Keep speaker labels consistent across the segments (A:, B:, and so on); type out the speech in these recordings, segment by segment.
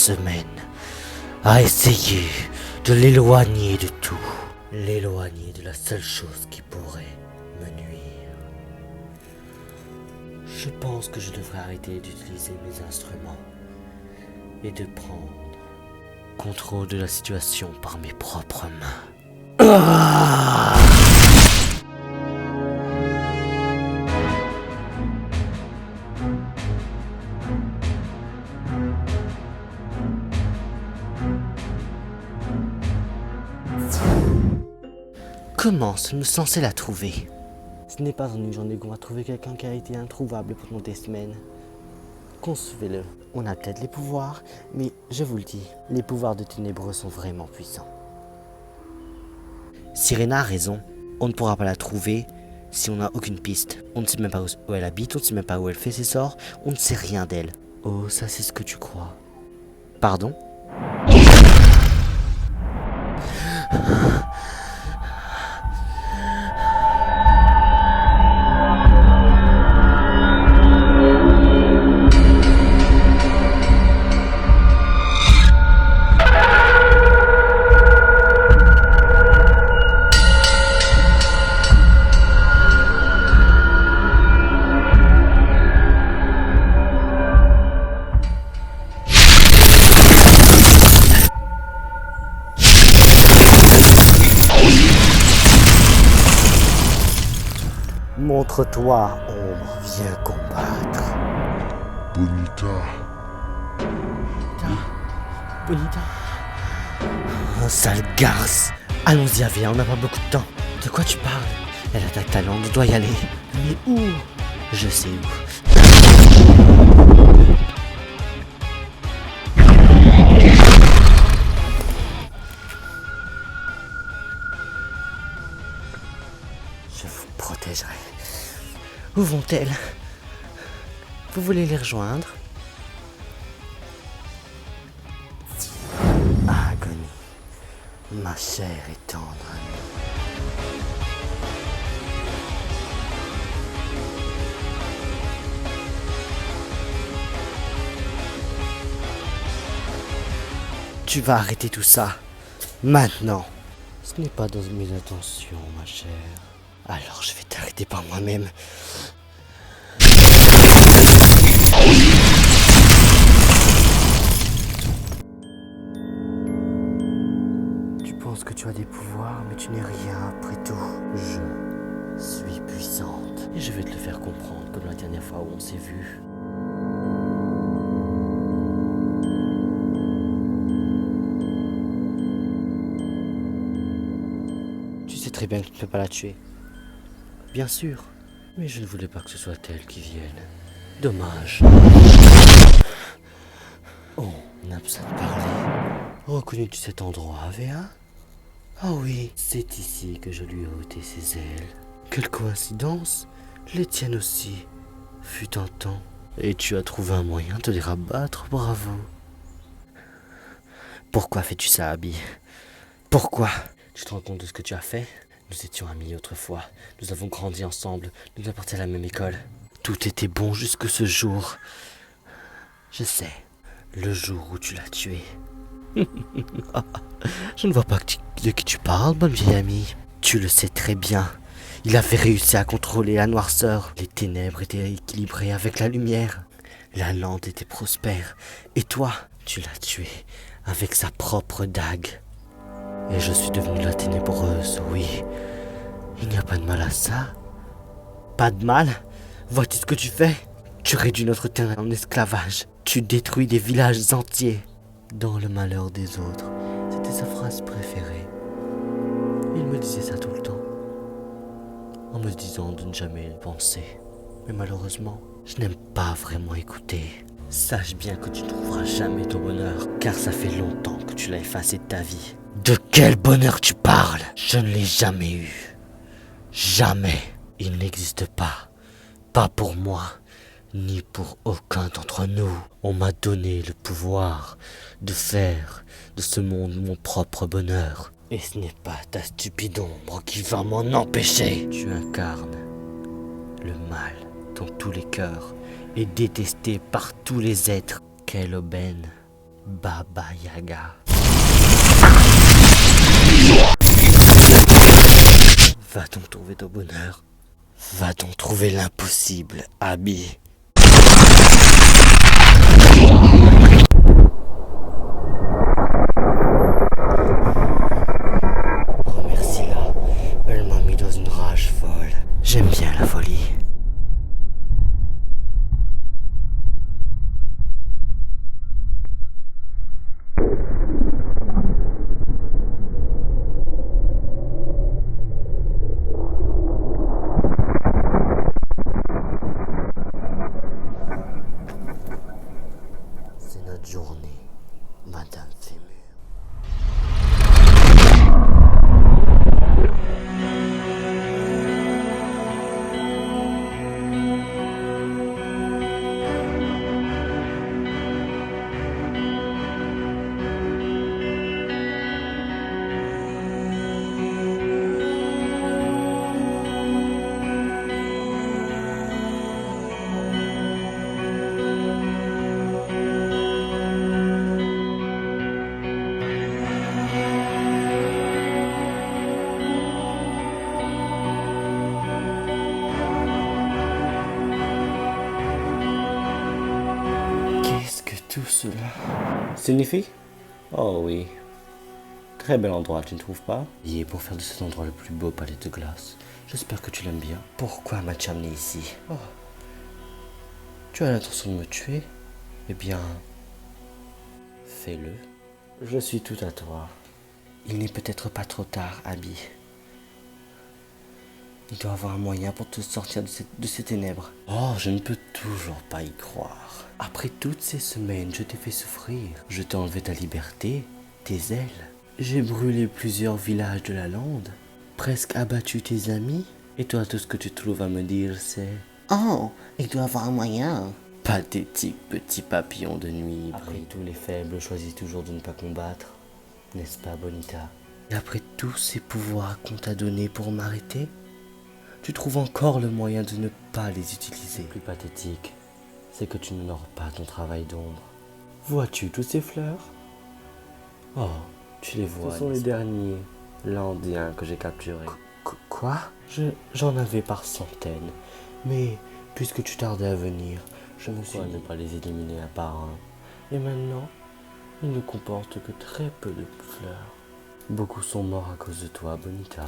A: semaines à essayer de l'éloigner de tout. L'éloigner de la seule chose qui pourrait me nuire. Je pense que je devrais arrêter d'utiliser mes instruments et de prendre contrôle de la situation par mes propres mains. Ah! Comment sommes-nous censés la trouver? Ce n'est pas en une journée qu'on va trouver quelqu'un qui a été introuvable pendant des semaines. Concevez-le. On a peut-être les pouvoirs, mais je vous le dis, les pouvoirs de ténébreux sont vraiment puissants. Sirena a raison. On ne pourra pas la trouver si on n'a aucune piste. On ne sait même pas où elle habite, on ne sait même pas où elle fait ses sorts, on ne sait rien d'elle. Oh, ça c'est ce que tu crois. Pardon? Montre-toi, ombre, viens combattre.
B: Bonita.
A: Bonita. Un sale garce. Allons-y, Avia, on n'a pas beaucoup de temps. De quoi tu parles? Elle attaque ta langue, on doit y aller. Mais où? Je sais où. Je vous protégerai. Où vont-elles? Vous voulez les rejoindre? Agonie, ma chair est tendre. Tu vas arrêter tout ça, maintenant. Ce n'est pas dans mes intentions, ma chère. Alors je vais t'arrêter par moi-même. Tu penses que tu as des pouvoirs, mais tu n'es rien après tout. Je suis puissante. Et je vais te le faire comprendre comme la dernière fois où on s'est vu. Tu sais très bien que tu ne peux pas la tuer. Bien sûr, mais je ne voulais pas que ce soit elle qui vienne. Dommage. Oh, on a besoin de parler. Reconnais-tu cet endroit, Avea? Ah oui, c'est ici que je lui ai ôté ses ailes. Quelle coïncidence, les tiennes aussi, fut un temps. Et tu as trouvé un moyen de les rabattre, bravo. Pourquoi fais-tu ça, Abby? Pourquoi? Tu te rends compte de ce que tu as fait? Nous étions amis autrefois, nous avons grandi ensemble, nous avons parti à la même école. Tout était bon jusque ce jour. Je sais, le jour où tu l'as tué. Je ne vois pas de qui tu parles, bonne vieille amie. Tu le sais très bien. Il avait réussi à contrôler la noirceur. Les ténèbres étaient équilibrées avec la lumière. La lande était prospère. Et toi, tu l'as tué avec sa propre dague. Et je suis devenue la ténébreuse, oui. Il n'y a pas de mal à ça. Pas de mal? Vois-tu ce que tu fais? Tu réduis notre terre en esclavage. Tu détruis des villages entiers. Dans le malheur des autres. C'était sa phrase préférée. Il me disait ça tout le temps. En me disant de ne jamais le penser. Mais malheureusement, je n'aime pas vraiment écouter. Sache bien que tu ne trouveras jamais ton bonheur, car ça fait longtemps que tu l'as effacé de ta vie. De quel bonheur tu parles? Je ne l'ai jamais eu. Jamais. Il n'existe pas. Pas pour moi, ni pour aucun d'entre nous. On m'a donné le pouvoir de faire de ce monde mon propre bonheur. Et ce n'est pas ta stupide ombre qui va m'en empêcher. Tu incarnes le mal dans tous les cœurs et détesté par tous les êtres. Quelle aubaine Baba Yaga. Va-t-on trouver ton bonheur? Va-t-on trouver l'impossible, Abby? Remercie-la, elle m'a mis dans une rage folle. J'aime bien la folie. C'est notre journée, Madame Fémur. Qu'est-ce que tout cela signifie? Oh oui. Très bel endroit, tu ne trouves pas? Et pour faire de cet endroit le plus beau palais de glace. J'espère que tu l'aimes bien. Pourquoi m'as-tu amené ici? Oh. Tu as l'intention de me tuer? Eh bien, fais-le. Je suis tout à toi. Il n'est peut-être pas trop tard, Abby. Il doit y avoir un moyen pour te sortir de ces ténèbres. Oh, je ne peux toujours pas y croire. Après toutes ces semaines, je t'ai fait souffrir. Je t'ai enlevé ta liberté, tes ailes. J'ai brûlé plusieurs villages de la lande. Presque abattu tes amis. Et toi, tout ce que tu trouves à me dire, c'est... Oh, il doit y avoir un moyen. Pathétique petit papillon de nuit. Après tout, les faibles choisissent toujours de ne pas combattre. N'est-ce pas, Bonita? Et après tous ces pouvoirs qu'on t'a donnés pour m'arrêter, tu trouves encore le moyen de ne pas les utiliser. Le plus pathétique, c'est que tu n'honores pas ton travail d'ombre. Vois-tu toutes ces fleurs? Oh, tu les vois. Ce sont les derniers Landiens que j'ai capturés. Quoi? J'en avais par centaines. Mais puisque tu tardais à venir, je me suis dit ne pas les éliminer un par un. Et maintenant, ils ne comportent que très peu de fleurs. Beaucoup sont morts à cause de toi, Bonita.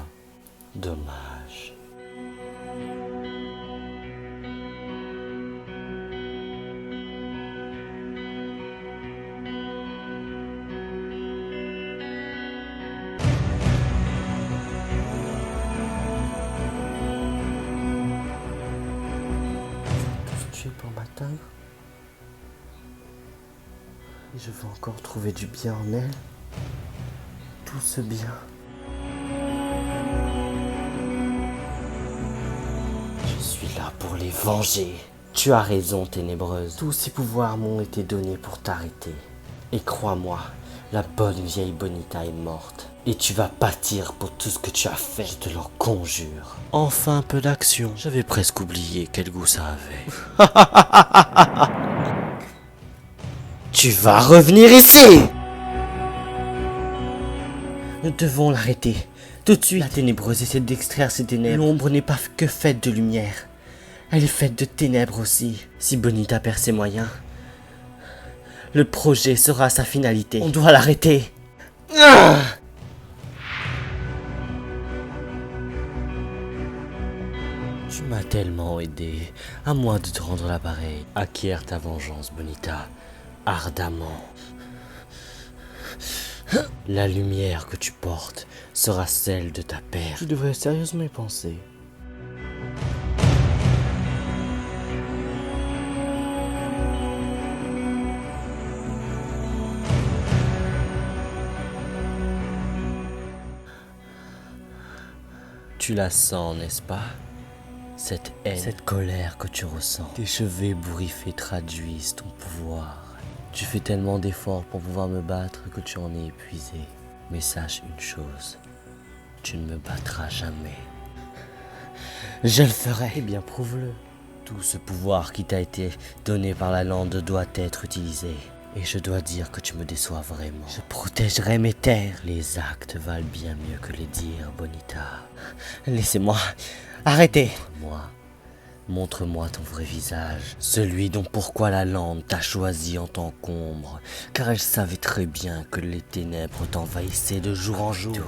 A: Dommage. Tu es pour m'atteindre? Et je veux encore trouver du bien en elle. Tout ce bien. Je suis là pour les venger. Tu as raison, ténébreuse. Tous ces pouvoirs m'ont été donnés pour t'arrêter. Et crois-moi, la bonne vieille Bonita est morte. Et tu vas pâtir pour tout ce que tu as fait, je te l'en conjure. Enfin un peu d'action. J'avais presque oublié quel goût ça avait. Tu vas revenir ici! Nous devons l'arrêter. Tout de suite. La ténébreuse essaie d'extraire ses ténèbres. L'ombre n'est pas que faite de lumière. Elle est faite de ténèbres aussi. Si Bonita perd ses moyens, le projet sera sa finalité. On doit l'arrêter. Tu m'as tellement aidé. À moi de te rendre l'appareil. Acquiert ta vengeance, Bonita. Ardemment. La lumière que tu portes sera celle de ta perte. Tu devrais sérieusement y penser. Tu la sens, n'est-ce pas? Cette haine, cette colère que tu ressens. Tes cheveux ébouriffés traduisent ton pouvoir. Tu fais tellement d'efforts pour pouvoir me battre que tu en es épuisé. Mais sache une chose, tu ne me battras jamais. Je le ferai. Eh bien, prouve-le. Tout ce pouvoir qui t'a été donné par la lande doit être utilisé. Et je dois dire que tu me déçois vraiment. Je protégerai mes terres. Les actes valent bien mieux que les dires, Bonita. Laissez-moi. Arrêtez. Montre-moi ton vrai visage. Celui dont pourquoi la lande t'a choisi en tant qu'ombre. Car elle savait très bien que les ténèbres t'envahissaient de jour en jour.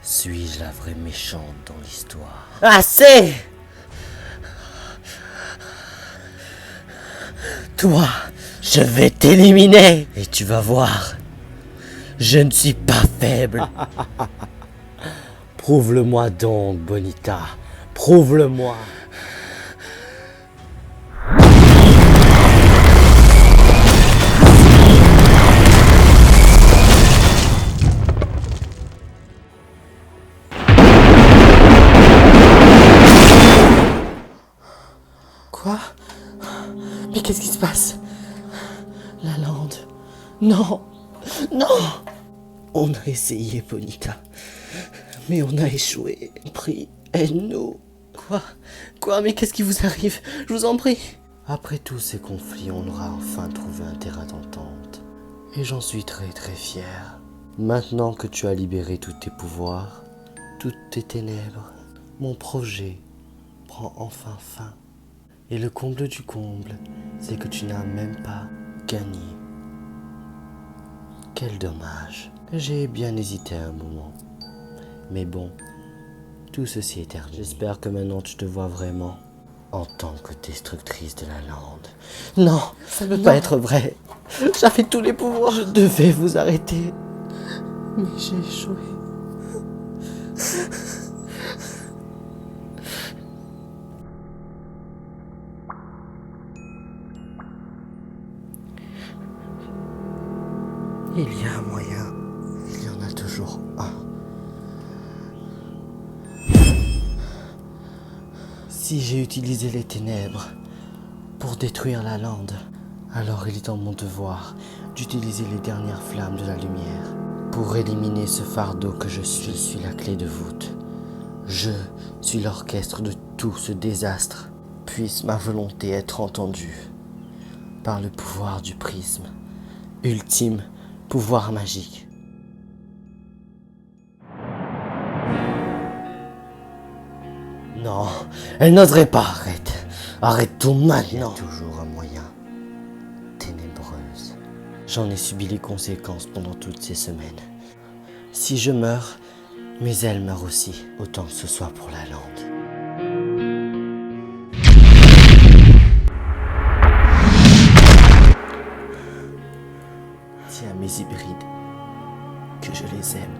A: Suis-je la vraie méchante dans l'histoire? Assez! Toi, je vais t'éliminer. Et tu vas voir, je ne suis pas faible. Prouve-le-moi donc, Bonita. Prouve-le-moi. Quoi? Mais qu'est-ce qui se passe? La lande. Non. Non. On a essayé, Bonita. Mais on a échoué. Prie, aide-nous. Quoi? Mais qu'est-ce qui vous arrive? Je vous en prie. Après tous ces conflits, on aura enfin trouvé un terrain d'entente. Et j'en suis très très fier. Maintenant que tu as libéré tous tes pouvoirs, toutes tes ténèbres, mon projet prend enfin fin. Et le comble du comble, c'est que tu n'as même pas gagné. Quel dommage. J'ai bien hésité un moment. Mais bon, tout ceci est terminé. J'espère que maintenant tu te vois vraiment en tant que destructrice de la lande. Non, ça ne peut pas être vrai. J'avais tous les pouvoirs. Je devais vous arrêter. Mais j'ai échoué. Il y a un moyen, il y en a toujours un. Si j'ai utilisé les ténèbres pour détruire la lande, alors il est en mon devoir d'utiliser les dernières flammes de la lumière pour éliminer ce fardeau que je suis. Je suis la clé de voûte. Je suis l'orchestre de tout ce désastre. Puisse ma volonté être entendue par le pouvoir du prisme, ultime pouvoir magique. Non, elle n'oserait pas. Arrête tout maintenant. Il y a toujours un moyen. Ténébreuse. J'en ai subi les conséquences pendant toutes ces semaines. Si je meurs, mes ailes meurent aussi, autant que ce soit pour la lande. Dis à mes hybrides que je les aime.